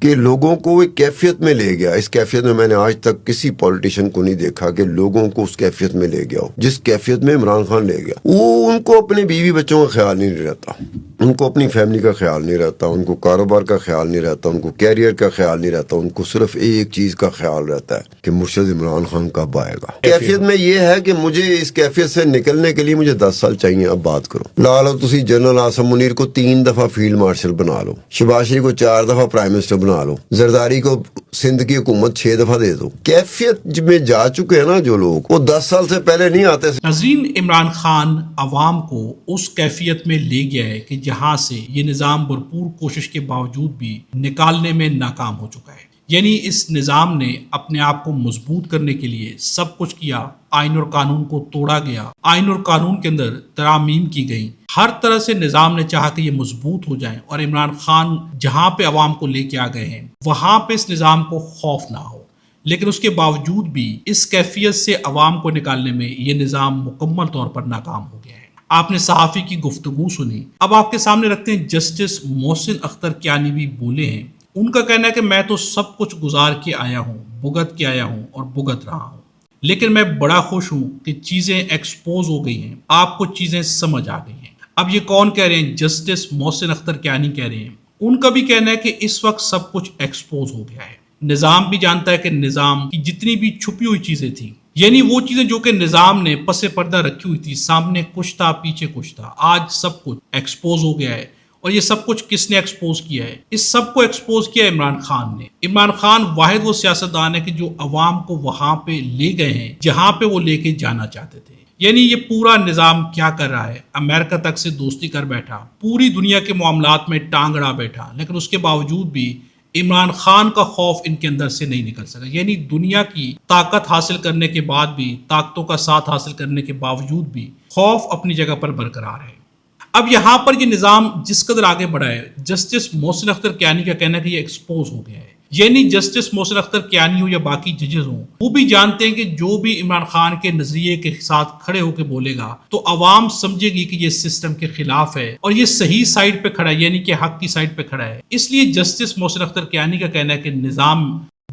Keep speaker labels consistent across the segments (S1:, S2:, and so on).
S1: کہ لوگوں کو ایک کیفیت میں لے گیا. اس کیفیت میں میں نے آج تک کسی پولیٹیشین کو نہیں دیکھا کہ لوگوں کو اس کیفیت میں لے گیا ہو جس کیفیت میں عمران خان لے گیا. وہ ان کو اپنے بیوی بچوں کا خیال نہیں رہتا، ان کو اپنی فیملی کا خیال نہیں رہتا، ان کو کاروبار کا خیال نہیں رہتا، ان کو کیریئر کا خیال نہیں رہتا. ان کو صرف ایک چیز کا خیال رہتا ہے کہ مرشد عمران خان کب آئے گا. کیفیت میں یہ ہے کہ مجھے اس کیفیت سے نکلنے کے لیے مجھے 10 سال چاہیے. اب بات کرو، لا لو تسی جنرل آصم منیر کو 3 دفعہ فیلڈ مارشل بنا لو، شہباز شریف کو 4 دفعہ پرائم منسٹر بنا لو، زرداری کو سندھ کی حکومت 6 دفعہ دے دو. کیفیت میں جا چکے ہیں نا جو لوگ، وہ 10 سال سے پہلے نہیں آتے.
S2: ناظرین، عمران خان عوام کو اس کیفیت میں لے گیا ہے کہ جہاں سے یہ نظام بھرپور کوشش کے باوجود بھی نکالنے میں ناکام ہو چکا ہے. یعنی اس نظام نے اپنے آپ کو مضبوط کرنے کے لیے سب کچھ کیا، آئین اور قانون کو توڑا گیا، آئین اور قانون کے اندر ترامیم کی گئی، ہر طرح سے نظام نے چاہا کہ یہ مضبوط ہو جائیں اور عمران خان جہاں پہ عوام کو لے کے آ گئے ہیں وہاں پہ اس نظام کو خوف نہ ہو. لیکن اس کے باوجود بھی اس کیفیت سے عوام کو نکالنے میں یہ نظام مکمل طور پر ناکام ہو گیا ہے. آپ نے صحافی کی گفتگو سنی، اب آپ کے سامنے رکھتے ہیں جسٹس محسن اختر کیانی بھی بولے ہیں. ان کا کہنا ہے کہ میں تو سب کچھ گزار کے آیا ہوں، بھگت کے آیا ہوں اور بھگت رہا ہوں، لیکن میں بڑا خوش ہوں کہ چیزیں ایکسپوز ہو گئی ہیں، آپ کو چیزیں سمجھ آ گئی ہیں. اب یہ کون کہہ رہے ہیں؟ جسٹس محسن اختر کیانی کہہ رہے ہیں. ان کا بھی کہنا ہے کہ اس وقت سب کچھ ایکسپوز ہو گیا ہے. نظام بھی جانتا ہے کہ نظام کی جتنی بھی چھپی ہوئی چیزیں تھیں، یعنی وہ چیزیں جو کہ نظام نے پس پردہ رکھی ہوئی تھی، سامنے کچھ تھا پیچھے کچھ تھا، آج سب کچھ ایکسپوز ہو گیا ہے. اور یہ سب کچھ کس نے ایکسپوز کیا ہے؟ اس سب کو ایکسپوز کیا عمران خان نے. عمران خان واحد وہ سیاستدان ہے کہ جو عوام کو وہاں پہ لے گئے ہیں جہاں پہ وہ لے کے جانا چاہتے تھے. یعنی یہ پورا نظام کیا کر رہا ہے؟ امریکہ تک سے دوستی کر بیٹھا، پوری دنیا کے معاملات میں ٹانگ اڑا بیٹھا، لیکن اس کے باوجود بھی عمران خان کا خوف ان کے اندر سے نہیں نکل سکا. یعنی دنیا کی طاقت حاصل کرنے کے بعد بھی، طاقتوں کا ساتھ حاصل کرنے کے باوجود بھی خوف اپنی جگہ پر برقرار ہے. اب یہاں پر یہ نظام جس قدر آگے بڑھا ہے، جسٹس محسن اختر کیانی کا کہنا ہے کہ یہ ایکسپوز ہو گیا ہے. یعنی جسٹس محسن اختر کیانی ہو یا باقی ججز ہوں، وہ بھی جانتے ہیں کہ جو بھی عمران خان کے نظریے کے ساتھ کھڑے ہو کے بولے گا تو عوام سمجھے گی کہ یہ سسٹم کے خلاف ہے اور یہ صحیح سائڈ پہ کھڑا ہے، یعنی کہ حق کی سائڈ پہ کھڑا ہے. اس لیے جسٹس محسن اختر کیانی کا کہنا ہے کہ نظام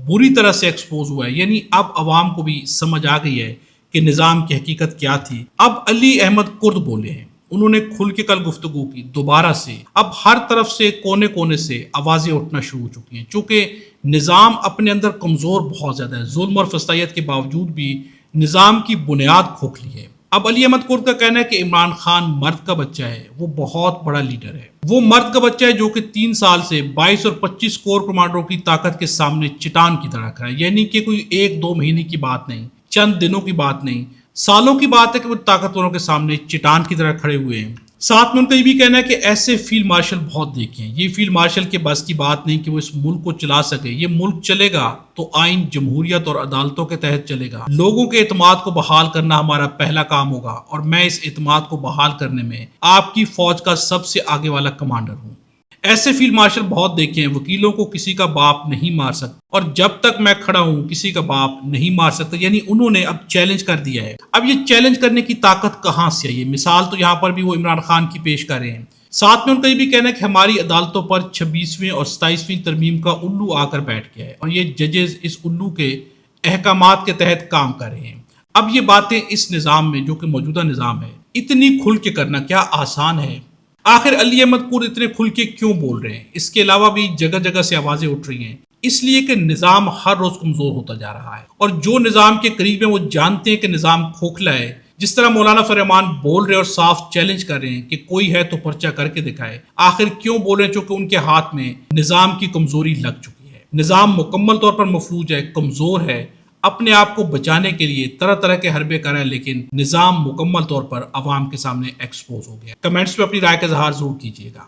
S2: بری طرح سے ایکسپوز ہوا ہے. یعنی اب عوام کو بھی سمجھ آ گئی ہے کہ نظام کی حقیقت کیا تھی. اب علی احمد کرد بولے ہیں، انہوں نے کھل کے کل گفتگو کی دوبارہ سے. اب ہر طرف سے کونے کونے سے آوازیں اٹھنا شروع ہو چکی ہیں، چونکہ نظام اپنے اندر کمزور بہت زیادہ ہے. ظلم اور فسادیت کے باوجود بھی نظام کی بنیاد کھوکھلی ہے. اب علی احمد کرد کا کہنا ہے کہ عمران خان مرد کا بچہ ہے، وہ بہت بڑا لیڈر ہے، وہ مرد کا بچہ ہے جو کہ 3 سال سے 22 اور 25 کور کمانڈروں کی طاقت کے سامنے چٹان کی طرح کھڑا ہے. یعنی کہ کوئی 1-2 مہینے کی بات نہیں، چند دنوں کی بات نہیں، سالوں کی بات ہے کہ وہ طاقتوروں کے سامنے چٹان کی طرح کھڑے ہوئے ہیں. ساتھ میں ان کا یہ بھی کہنا ہے کہ ایسے فیلڈ مارشل بہت دیکھے ہیں، یہ فیلڈ مارشل کے بس کی بات نہیں کہ وہ اس ملک کو چلا سکے. یہ ملک چلے گا تو آئین، جمہوریت اور عدالتوں کے تحت چلے گا. لوگوں کے اعتماد کو بحال کرنا ہمارا پہلا کام ہوگا اور میں اس اعتماد کو بحال کرنے میں آپ کی فوج کا سب سے آگے والا کمانڈر ہوں. ایسے فیلڈ مارشل بہت دیکھے ہیں. وکیلوں کو کسی کا باپ نہیں مار سکتا اور جب تک میں کھڑا ہوں کسی کا باپ نہیں مار سکتا. یعنی انہوں نے اب چیلنج کر دیا ہے. اب یہ چیلنج کرنے کی طاقت کہاں سے ہے؟ یہ مثال تو یہاں پر بھی وہ عمران خان کی پیش کر رہے ہیں. ساتھ میں ان کا یہ بھی کہنا ہے کہ ہماری عدالتوں پر 26ویں اور 27ویں ترمیم کا الو آ کر بیٹھ گیا ہے اور یہ ججز اس الو کے احکامات کے تحت کام کر رہے ہیں. اب یہ باتیں اس نظام میں، جو کہ موجودہ نظام ہے، اتنی کھل کے کرنا کیا آسان ہے؟ آخر علی احمد کرد اتنے کھل کے کیوں بول رہے ہیں؟ اس کے علاوہ بھی جگہ جگہ سے آوازیں اٹھ رہی ہیں. اس لیے کہ نظام ہر روز کمزور ہوتا جا رہا ہے اور جو نظام کے قریب ہیں وہ جانتے ہیں کہ نظام کھوکھلا ہے. جس طرح مولانا فرحمان بول رہے اور صاف چیلنج کر رہے ہیں کہ کوئی ہے تو پرچہ کر کے دکھائے. آخر کیوں بول رہے ہیں؟ چونکہ ان کے ہاتھ میں نظام کی کمزوری لگ چکی ہے. نظام مکمل طور پر مفلوج ہے، کمزور ہے، اپنے آپ کو بچانے کے لیے طرح طرح کے حربے کر رہا ہے، لیکن نظام مکمل طور پر عوام کے سامنے ایکسپوز ہو گیا. کمنٹس میں اپنی رائے کا اظہار ضرور کیجیے گا.